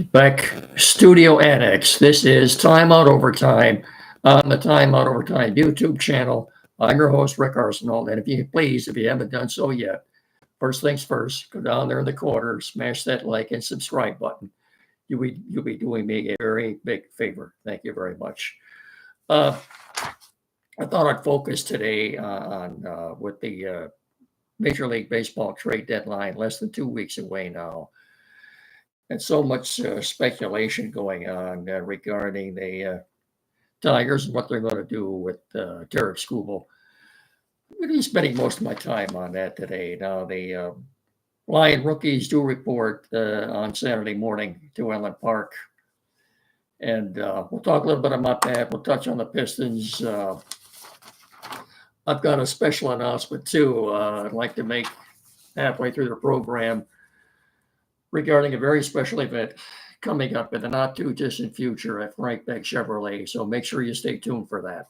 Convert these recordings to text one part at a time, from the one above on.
Back Studio Annex. This is Timeout Overtime on the Timeout Overtime YouTube channel. I'm your host, Rick Arsenal. And if you haven't done so yet, first things first, go down there in the corner, smash that like and subscribe button. You'll be doing me a very big favor. Thank you very much. Uh, I thought I'd focus today on with the Major League Baseball trade deadline less than 2 weeks away now. And so much speculation going on regarding the Tigers and what they're going to do with Derek Skubal. I'm going to be spending most of my time on that today. Now, the Lion rookies do report on Saturday morning to Ellen Park. And we'll talk a little bit about that. We'll touch on the Pistons. I've got a special announcement, too, I'd like to make halfway through the program regarding a very special event coming up in the not too distant future at Frank Beck Chevrolet. So make sure you stay tuned for that.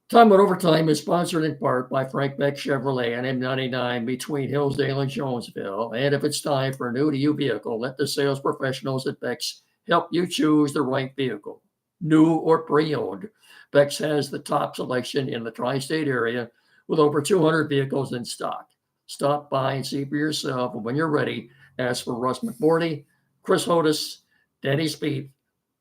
Time at Overtime is sponsored in part by Frank Beck Chevrolet on M99 between Hillsdale and Jonesville. And if it's time for a new to you vehicle, let the sales professionals at Beck's help you choose the right vehicle, new or pre-owned. Beck's has the top selection in the tri-state area with over 200 vehicles in stock. Stop by and see for yourself. And when you're ready, ask for Russ McBorty, Chris Hodis, Danny Spieth,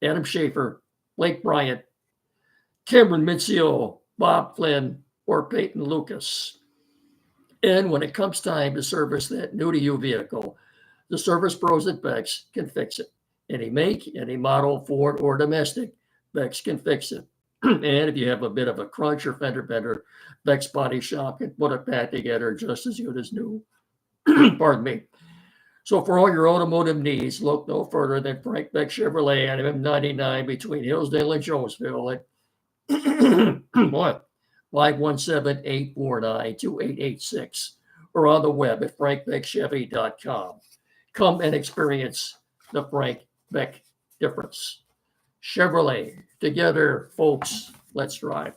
Adam Schaefer, Blake Bryant, Cameron Mincio, Bob Flynn, or Peyton Lucas. And when it comes time to service that new to you vehicle, the service pros at Beck's can fix it. Any make, any model, Ford or domestic, Beck's can fix it. And if you have a bit of a crunch or fender bender, Beck's Body Shop can put it back together just as good as new. Pardon me. So for all your automotive needs, look no further than Frank Beck Chevrolet on M99 between Hillsdale and Jonesville at 517-849-2886 or on the web at frankbeckchevy.com. Come and experience the Frank Beck difference. Chevrolet, together, folks, let's drive.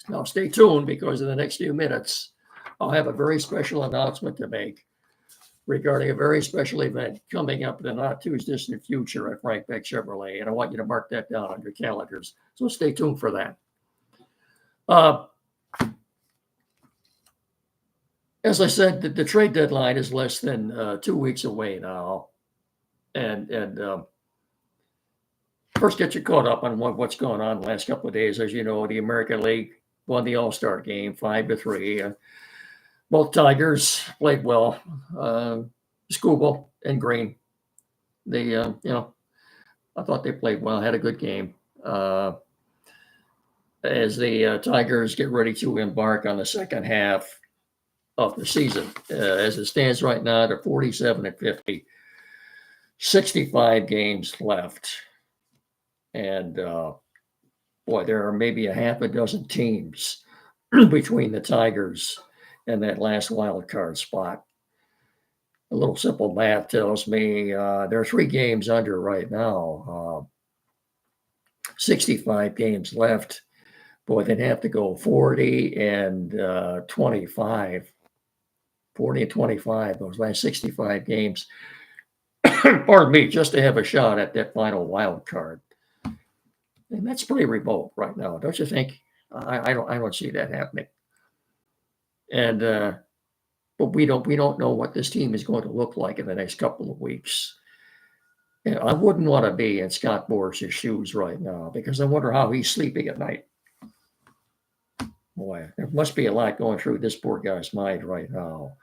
Now stay tuned because in the next few minutes, I'll have a very special announcement to make regarding a very special event coming up in the not too distant future at Frank Beck Chevrolet. And I want you to mark that down on your calendars. So stay tuned for that. As I said, the trade deadline is less than 2 weeks away now. And first get you caught up on what's going on the last couple of days. As you know, the American League won the All-Star game 5-3. Both Tigers played well. Skubal and Green, they, I thought they played well, had a good game. As the Tigers get ready to embark on the second half of the season, as it stands right now, they're 47-50, 65 games left, and there are maybe a half a dozen teams between the Tigers and that last wild card spot. A little simple math tells me there are 3 games under right now. 65 games left. Boy, they'd have to go 40 and 25. 40 and 25, those last 65 games. Pardon me, just to have a shot at that final wild card. And that's pretty remote right now, don't you think? I don't see that happening. And but we don't know what this team is going to look like in the next couple of weeks. And I wouldn't want to be in Scott Boras' shoes right now because I wonder how he's sleeping at night. Boy, there must be a lot going through this poor guy's mind right now.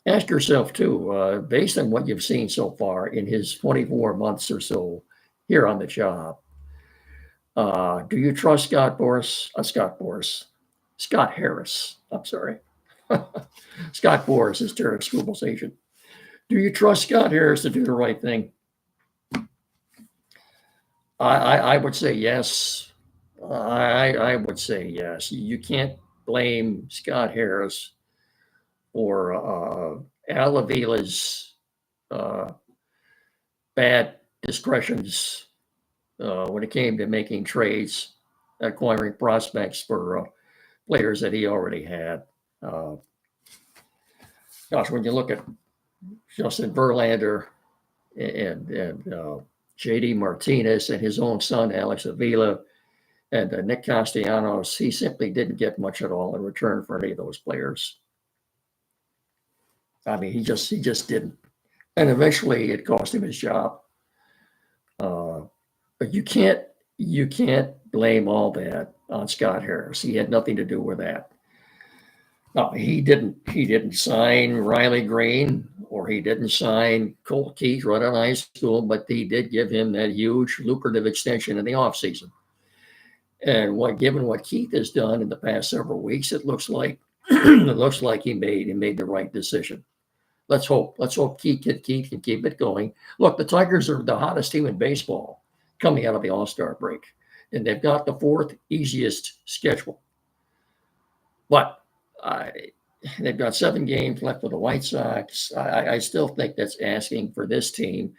Ask yourself too, based on what you've seen so far in his 24 months or so here on the job, do you trust Scott Harris? I'm sorry. Scott Boras is Derek Skubal's agent. Do you trust Scott Harris to do the right thing? I would say yes. I would say yes. You can't blame Scott Harris for Al Avila's bad discretions when it came to making trades, acquiring prospects for players that he already had. Gosh, when you look at Justin Verlander and J.D. Martinez and his own son, Alex Avila, and Nick Castellanos, he simply didn't get much at all in return for any of those players. I mean, he just didn't. And eventually it cost him his job. But you can't blame all that on Scott Harris. He had nothing to do with that. No, he didn't sign Riley Green, or he didn't sign Colt Keith right out of high school, but he did give him that huge lucrative extension in the offseason. And given what Keith has done in the past several weeks, it looks like he made the right decision. Let's hope Keith can keep it going. Look, the Tigers are the hottest team in baseball coming out of the All-Star break, and they've got the fourth easiest schedule. But they've got 7 games left with the White Sox. I still think that's asking for this team.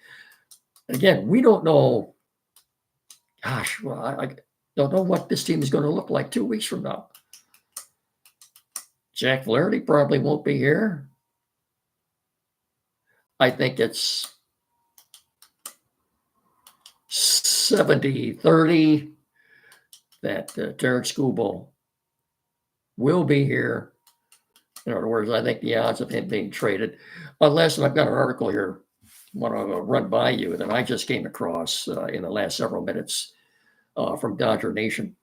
Again, we don't know. Gosh, well, I don't know what this team is going to look like 2 weeks from now. Jack Flaherty probably won't be here. I think it's 70-30 that Tarek Skubal will be here. In other words, I think the odds of him being traded, unless, and I've got an article here I want to run by you that I just came across in the last several minutes from Dodger Nation,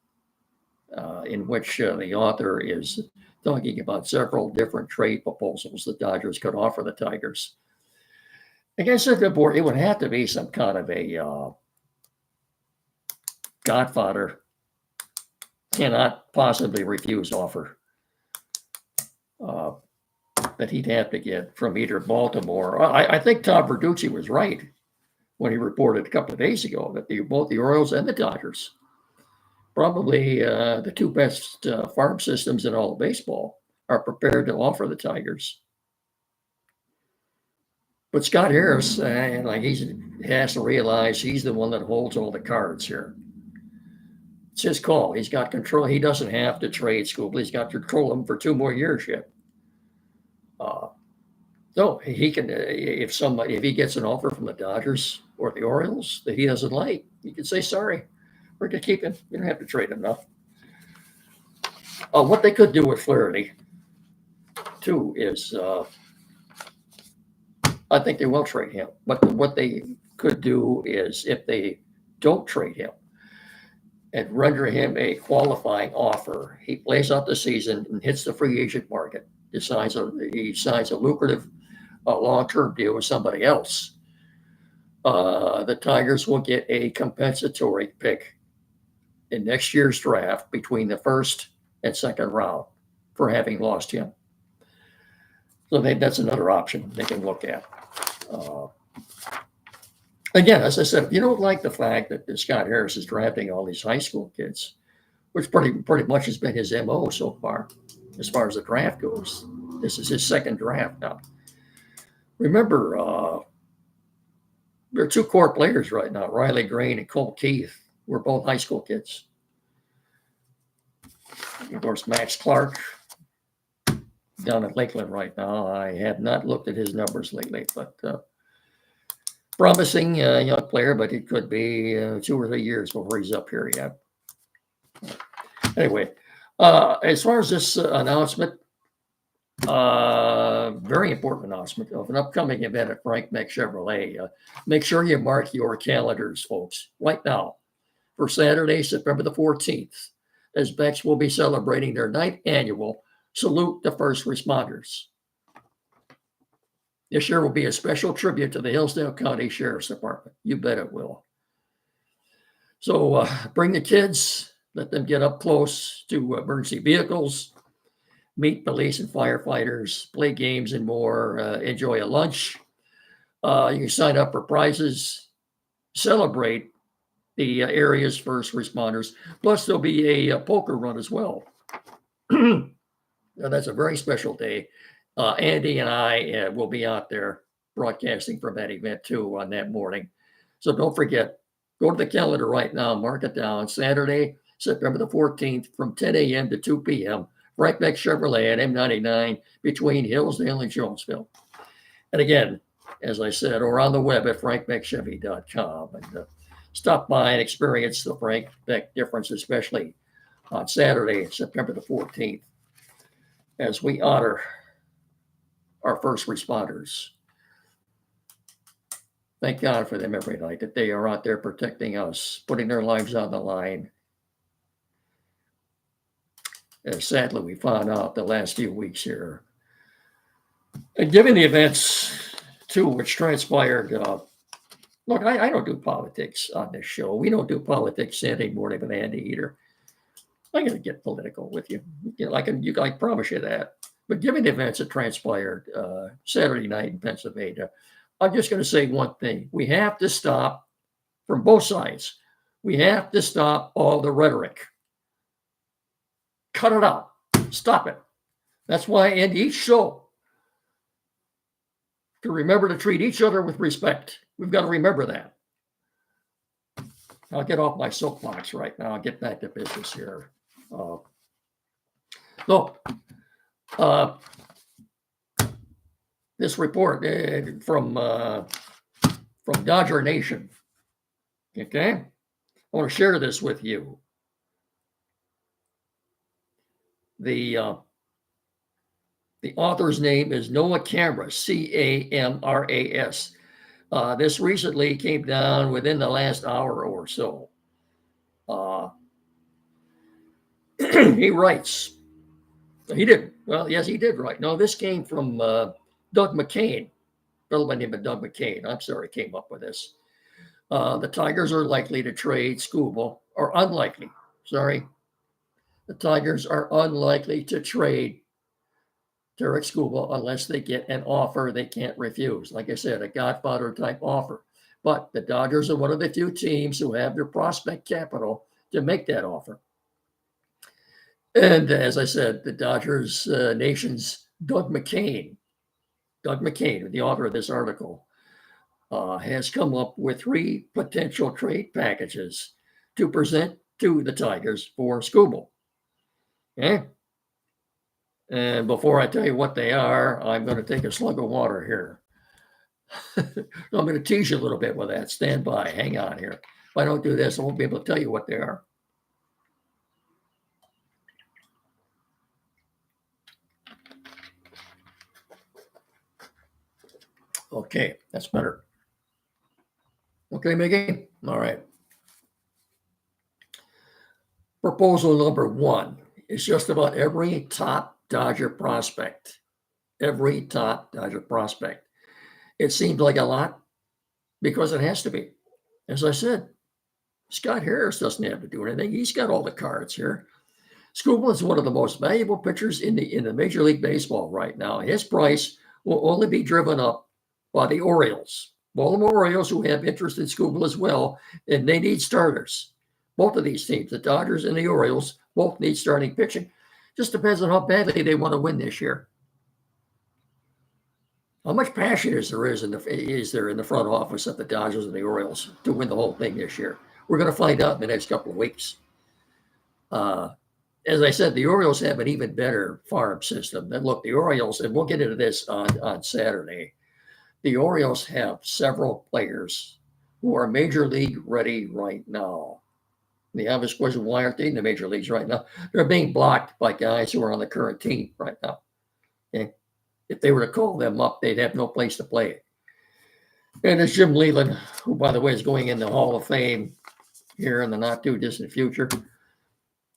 in which the author is talking about several different trade proposals the Dodgers could offer the Tigers. I guess it would have to be some kind of a Godfather cannot possibly refuse offer that he'd have to get from either Baltimore. I think Tom Verducci was right when he reported a couple of days ago that both the Orioles and the Dodgers, probably the two best farm systems in all of baseball, are prepared to offer the Tigers. But Scott Harris, he has to realize he's the one that holds all the cards here. It's his call. He's got control. He doesn't have to trade Skubal. He's got to control him for 2 more years yet. So he can, if he gets an offer from the Dodgers or the Orioles that he doesn't like, he can say, sorry, we're going to keep him. You don't have to trade him now. What they could do with Flaherty, too, is I think they will trade him. But what they could do is, if they don't trade him and render him a qualifying offer, he plays out the season and hits the free agent market. He signs a lucrative long-term deal with somebody else. The Tigers will get a compensatory pick in next year's draft between the first and second round for having lost him. So that's another option they can look at. Again, as I said, if you don't like the fact that Scott Harris is drafting all these high school kids, which pretty much has been his MO so far as the draft goes. This is his second draft now. Remember, there are 2 core players right now, Riley Green and Colt Keith. We're both high school kids. Of course, Max Clark down at Lakeland right now. I have not looked at his numbers lately, but promising young player, but it could be 2 or 3 years before he's up here yet. Anyway, as far as this announcement, very important announcement of an upcoming event at Frank Beck Chevrolet. Make sure you mark your calendars, folks, right now for Saturday, September the 14th, as Beck's will be celebrating their 9th annual Salute the First Responders. This year will be a special tribute to the Hillsdale County Sheriff's Department. You bet it will. So bring the kids, let them get up close to emergency vehicles, meet police and firefighters, play games and more, enjoy a lunch. You can sign up for prizes, celebrate the area's first responders. Plus, there'll be a poker run as well. That's a very special day. Andy and I will be out there broadcasting from that event too on that morning. So don't forget, go to the calendar right now, mark it down. Saturday, September the 14th from 10 a.m. to 2 p.m. Frank Beck Chevrolet at M99 between Hillsdale and Jonesville. And again, as I said, or on the web at frankbeckchevy.com. And stop by and experience the Frank Beck difference, especially on Saturday, September the 14th, as we honor our first responders. Thank God for them every night, that they are out there protecting us, putting their lives on the line. As sadly, we found out the last few weeks here. And given the events, too, which transpired, look, I don't do politics on this show. We don't do politics Saturday morning with Andy either. I'm going to get political with you. I promise you that. But given the events that transpired Saturday night in Pennsylvania, I'm just going to say one thing. We have to stop, from both sides, we have to stop all the rhetoric. Cut it out. Stop it. That's why I end each show to remember to treat each other with respect. We've got to remember that. I'll get off my soapbox right now. I'll get back to business here. This report from Dodger Nation. Okay, I want to share this with you. The author's name is Noah Camras, Camras. This recently came down within the last hour or so. He writes, he did. Well, yes, he did write. No, this came from Doug McCain, fellow by the name of Doug McCain. I'm sorry, came up with this. The Tigers are likely to trade Skubal, or unlikely. Sorry. The Tigers are unlikely to trade Derek Skubal unless they get an offer they can't refuse. Like I said, a Godfather type offer. But the Dodgers are one of the few teams who have their prospect capital to make that offer. And as I said, the Dodgers Nation's Doug McCain, the author of this article, has come up with 3 potential trade packages to present to the Tigers for Skubal. Okay? And before I tell you what they are, I'm going to take a slug of water here. I'm going to tease you a little bit with that. Stand by. Hang on here. If I don't do this, I won't be able to tell you what they are. Okay, that's better. Okay, Mickey? All right. Proposal number 1 is just about every top Dodger prospect. Every top Dodger prospect. It seems like a lot because it has to be. As I said, Scott Harris doesn't have to do anything. He's got all the cards here. Skubal is one of the most valuable pitchers in the Major League Baseball right now. His price will only be driven up by the Orioles. Baltimore Orioles, who have interest in Skubal as well, and they need starters. Both of these teams, the Dodgers and the Orioles, both need starting pitching. Just depends on how badly they want to win this year. How much passion is there in the front office of the Dodgers and the Orioles to win the whole thing this year? We're going to find out in the next couple of weeks. As I said, the Orioles have an even better farm system. And look, the Orioles, and we'll get into this on Saturday, the Orioles have several players who are major league ready right now. The obvious question, why aren't they in the major leagues right now? They're being blocked by guys who are on the current team right now. Okay? If they were to call them up, they'd have no place to play. And there's Jim Leyland, who, by the way, is going in the Hall of Fame here in the not too distant future.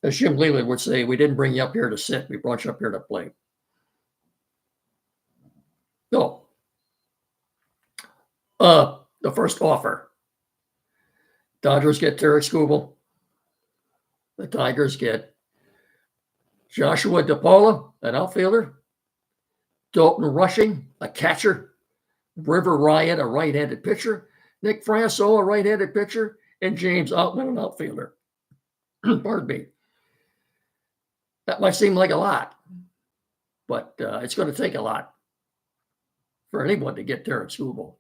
As Jim Leyland would say, we didn't bring you up here to sit. We brought you up here to play. So, the first offer. Dodgers get Derek Skubal. The Tigers get Joshua DePaula, an outfielder. Dalton Rushing, a catcher. River Ryan, a right-handed pitcher. Nick Franco, a right-handed pitcher. And James Outman, an outfielder. Pardon me. That might seem like a lot, but it's going to take a lot for anyone to get Derek Skubal.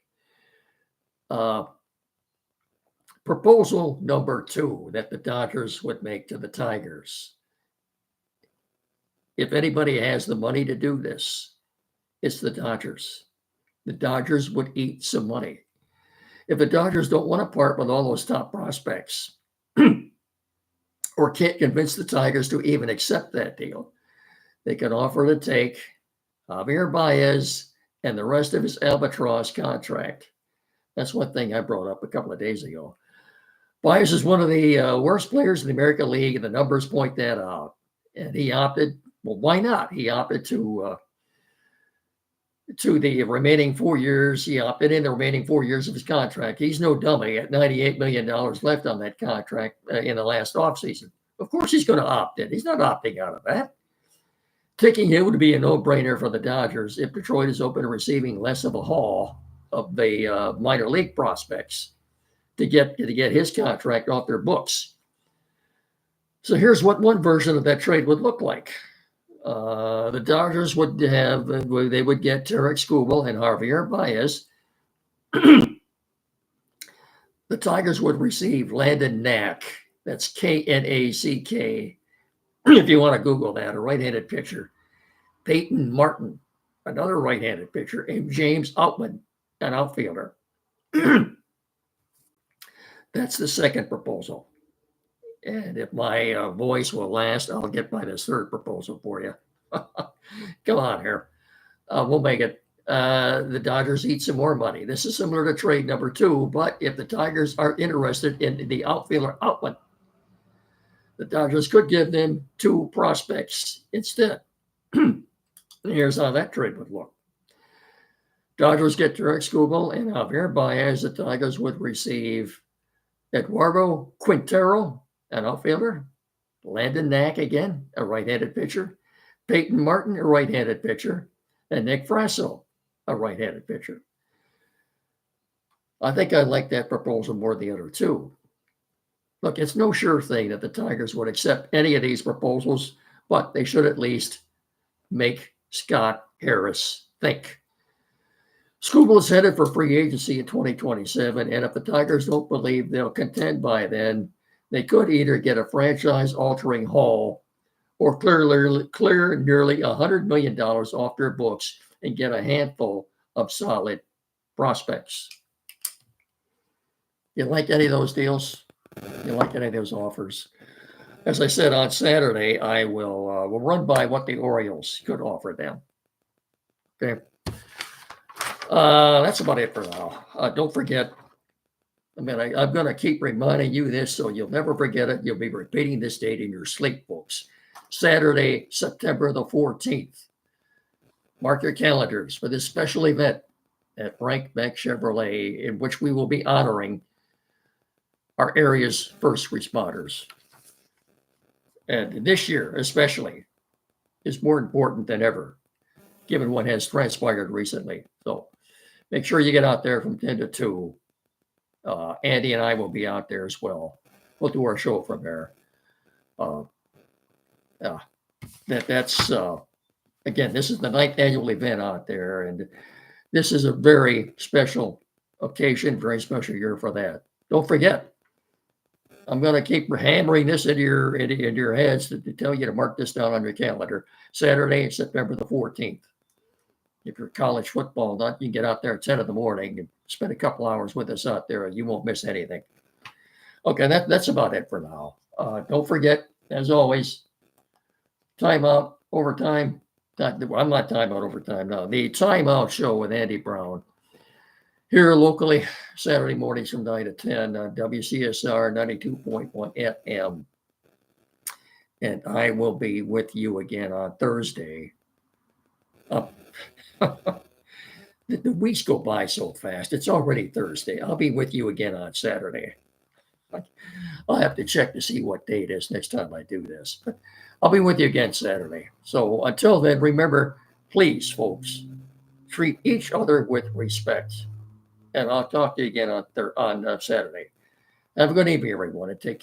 Proposal number 2 that the Dodgers would make to the Tigers. If anybody has the money to do this, it's the Dodgers. the Dodgers would eat some money. If the Dodgers don't want to part with all those top prospects or can't convince the Tigers to even accept that deal, they can offer to take Javier Baez and the rest of his albatross contract. That's one thing I brought up a couple of days ago. Baez is one of the worst players in the American League, and the numbers point that out. And he opted, well, why not? He opted to the remaining 4 years. He opted in the remaining 4 years of his contract. He's no dummy. He had $98 million left on that contract in the last offseason. Of course he's going to opt in. He's not opting out of that. Taking him would be a no-brainer for the Dodgers if Detroit is open to receiving less of a haul of the minor league prospects to get his contract off their books. So here's what one version of that trade would look like. The Dodgers would get Tarek Skubal and Javier Baez. The Tigers would receive Landon Knack. That's Knack. If you want to Google that, a right-handed pitcher. Peyton Martin, another right-handed pitcher, and James Outman, an outfielder. That's the second proposal. And if my voice will last, I'll get by this third proposal for you. Come on here. We'll make it. The Dodgers eat some more money. This is similar to trade number 2, but if the Tigers are interested in the outfielder Outman, the Dodgers could give them 2 prospects instead. Here's how that trade would look. Dodgers get Tarek Skubal and Javier Baez. The Tigers would receive Eduardo Quintero, an outfielder. Landon Knack again, a right-handed pitcher. Peyton Martin, a right-handed pitcher. And Nick Frasso, a right-handed pitcher. I think I like that proposal more than the other 2. Look, it's no sure thing that the Tigers would accept any of these proposals, but they should at least make Scott Harris think. Skubal is headed for free agency in 2027, and if the Tigers don't believe they'll contend by then, they could either get a franchise-altering haul or clear nearly $100 million off their books and get a handful of solid prospects. You like any of those deals? You like any of those offers? As I said on Saturday, I will run by what the Orioles could offer them. Okay. That's about it for now. Don't forget, I'm going to keep reminding you this so you'll never forget it. You'll be repeating this date in your sleep books. Saturday, September the 14th. Mark your calendars for this special event at Frank Beck Chevrolet, in which we will be honoring our area's first responders. And this year, especially, is more important than ever, given what has transpired recently. So make sure you get out there from 10 to 2. Andy and I will be out there as well. We'll do our show from there. That's again, this is the 9th annual event out there, and this is a very special occasion, very special year for that. Don't forget, I'm going to keep hammering this into your heads to tell you to mark this down on your calendar. Saturday, September the 14th. If you're college football nut, you can get out there at 10 in the morning and spend a couple hours with us out there, and you won't miss anything. Okay, that's about it for now. Don't forget, as always, timeout, overtime. I'm not timeout overtime now. The Timeout Show with Andy Brown. Here locally, Saturday mornings from 9 to 10 on WCSR 92.1 FM. And I will be with you again on Thursday. The weeks go by so fast. It's already Thursday. I'll be with you again on Saturday. I'll have to check to see what day it is next time I do this. But I'll be with you again Saturday. So until then, remember, please, folks, treat each other with respect. And I'll talk to you again on Saturday. Have a good evening, everyone, and take care.